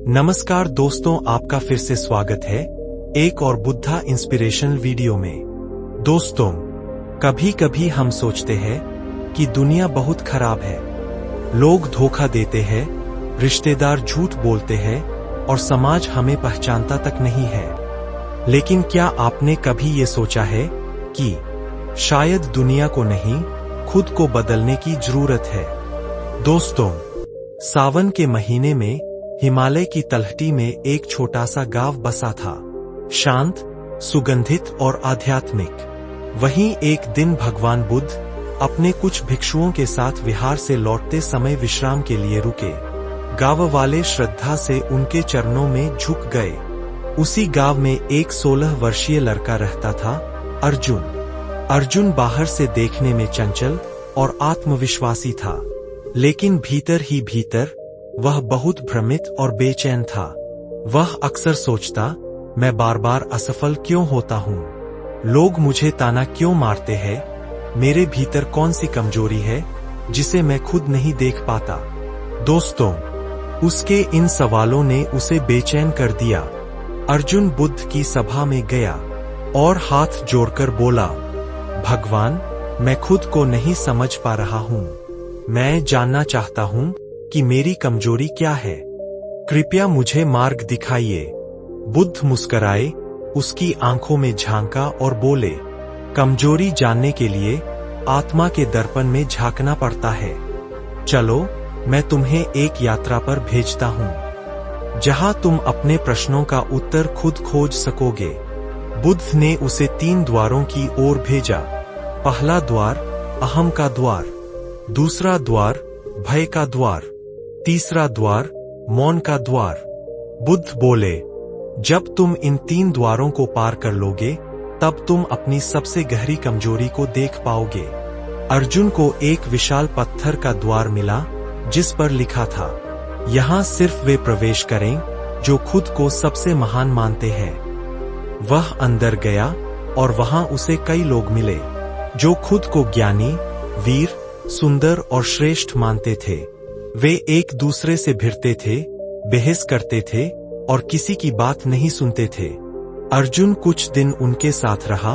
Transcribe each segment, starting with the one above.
नमस्कार दोस्तों, आपका फिर से स्वागत है एक और बुद्धा इंस्पिरेशनल वीडियो में। दोस्तों, कभी कभी हम सोचते हैं कि दुनिया बहुत खराब है। लोग धोखा देते हैं, रिश्तेदार झूठ बोलते हैं और समाज हमें पहचानता तक नहीं है। लेकिन क्या आपने कभी ये सोचा है कि शायद दुनिया को नहीं, खुद को बदलने की जरूरत है। दोस्तों, सावन के महीने में हिमालय की तलहटी में एक छोटा सा गांव बसा था, शांत, सुगंधित और आध्यात्मिक। वहीं एक दिन भगवान बुद्ध अपने कुछ भिक्षुओं के साथ विहार से लौटते समय विश्राम के लिए रुके। गांव वाले श्रद्धा से उनके चरणों में झुक गए। उसी गांव में एक 16 वर्षीय लड़का रहता था, अर्जुन। अर्जुन बाहर से देखने में चंचल और आत्मविश्वासी था, लेकिन भीतर ही भीतर वह बहुत भ्रमित और बेचैन था। वह अक्सर सोचता, मैं बार बार असफल क्यों होता हूँ? लोग मुझे ताना क्यों मारते हैं? मेरे भीतर कौन सी कमजोरी है जिसे मैं खुद नहीं देख पाता? दोस्तों, उसके इन सवालों ने उसे बेचैन कर दिया। अर्जुन बुद्ध की सभा में गया और हाथ जोड़कर बोला, भगवान, मैं खुद को नहीं समझ पा रहा हूँ। मैं जानना चाहता हूँ कि मेरी कमजोरी क्या है। कृपया मुझे मार्ग दिखाइए। बुद्ध मुस्कराए, उसकी आंखों में झांका और बोले, कमजोरी जानने के लिए आत्मा के दर्पण में झांकना पड़ता है। चलो, मैं तुम्हें एक यात्रा पर भेजता हूँ, जहां तुम अपने प्रश्नों का उत्तर खुद खोज सकोगे। बुद्ध ने उसे 3 द्वारों की ओर भेजा। पहला द्वार अहम का द्वार, दूसरा द्वार भय का द्वार, तीसरा द्वार मौन का द्वार। बुद्ध बोले, जब तुम इन 3 द्वारों को पार कर लोगे, तब तुम अपनी सबसे गहरी कमजोरी को देख पाओगे। अर्जुन को एक विशाल पत्थर का द्वार मिला, जिस पर लिखा था, यहाँ सिर्फ वे प्रवेश करें जो खुद को सबसे महान मानते हैं। वह अंदर गया और वहां उसे कई लोग मिले जो खुद को ज्ञानी, वीर, सुंदर और श्रेष्ठ मानते थे। वे एक दूसरे से भिड़ते थे, बहस करते थे और किसी की बात नहीं सुनते थे। अर्जुन कुछ दिन उनके साथ रहा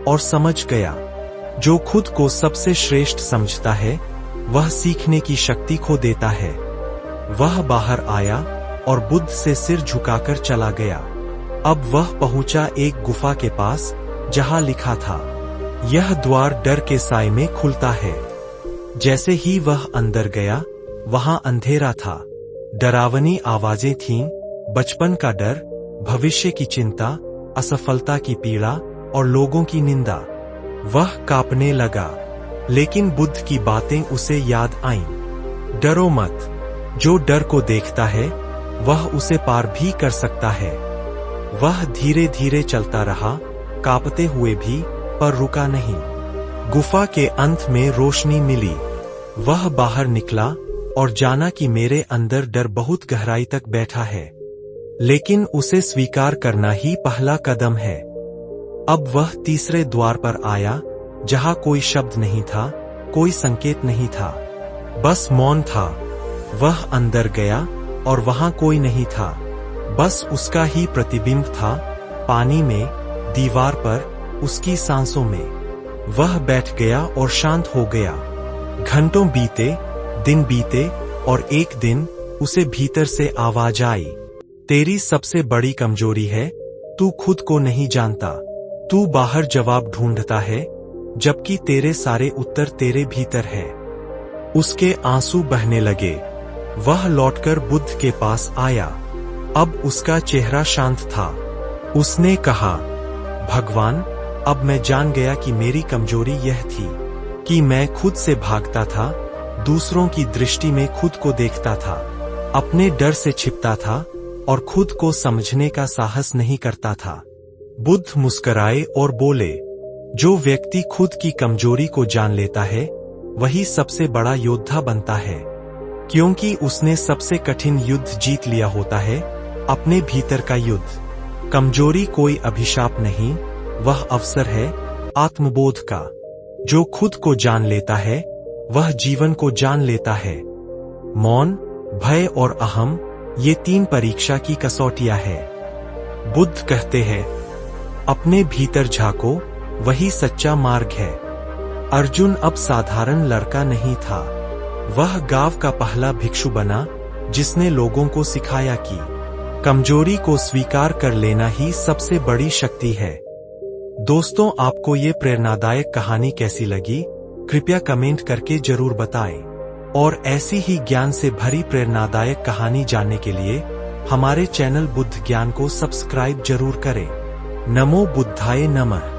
और समझ गया, जो खुद को सबसे श्रेष्ठ समझता है, वह सीखने की शक्ति खो देता है। वह बाहर आया और बुद्ध से सिर झुकाकर चला गया। अब वह पहुंचा एक गुफा के पास, जहां लिखा था, यह द्वार डर के साए में खुलता है। जैसे ही वह अंदर गया, वहां अंधेरा था। डरावनी आवाजें थीं, बचपन का डर, भविष्य की चिंता, असफलता की पीड़ा और लोगों की निंदा। वह कांपने लगा, लेकिन बुद्ध की बातें उसे याद आईं। डरो मत, जो डर को देखता है वह उसे पार भी कर सकता है। वह धीरे धीरे चलता रहा, कांपते हुए भी, पर रुका नहीं। गुफा के अंत में रोशनी मिली। वह बाहर निकला और जाना कि मेरे अंदर डर बहुत गहराई तक बैठा है, लेकिन उसे स्वीकार करना ही पहला कदम है। अब वह तीसरे द्वार पर आया, जहां कोई शब्द नहीं था, कोई संकेत नहीं था, बस मौन था। वह अंदर गया और वहां कोई नहीं था, बस उसका ही प्रतिबिंब था, पानी में, दीवार पर, उसकी सांसों में। वह बैठ गया और शांत हो गया। घंटों बीते, दिन बीते और एक दिन उसे भीतर से आवाज आई, तेरी सबसे बड़ी कमजोरी है, तू खुद को नहीं जानता। तू बाहर जवाब ढूंढता है, जबकि तेरे सारे उत्तर तेरे भीतर है। उसके आंसू बहने लगे। वह लौटकर बुद्ध के पास आया। अब उसका चेहरा शांत था। उसने कहा, भगवान, अब मैं जान गया कि मेरी कमजोरी यह थी कि मैं खुद से भागता था, दूसरों की दृष्टि में खुद को देखता था, अपने डर से छिपता था और खुद को समझने का साहस नहीं करता था। बुद्ध मुस्कराए और बोले, जो व्यक्ति खुद की कमजोरी को जान लेता है, वही सबसे बड़ा योद्धा बनता है, क्योंकि उसने सबसे कठिन युद्ध जीत लिया होता है, अपने भीतर का युद्ध। कमजोरी कोई अभिशाप नहीं, वह अवसर है आत्मबोध का। जो खुद को जान लेता है, वह जीवन को जान लेता है। मौन, भय और अहम ये 3 परीक्षा की कसौटियां है। बुद्ध कहते हैं, अपने भीतर झांको, वही सच्चा मार्ग है। अर्जुन अब साधारण लड़का नहीं था। वह गांव का पहला भिक्षु बना, जिसने लोगों को सिखाया कि कमजोरी को स्वीकार कर लेना ही सबसे बड़ी शक्ति है। दोस्तों, आपको ये प्रेरणादायक कहानी कैसी लगी? कृपया कमेंट करके जरूर बताएं। और ऐसी ही ज्ञान से भरी प्रेरणादायक कहानी जानने के लिए हमारे चैनल बुद्ध ज्ञान को सब्सक्राइब जरूर करें। नमो बुद्धाय नमः।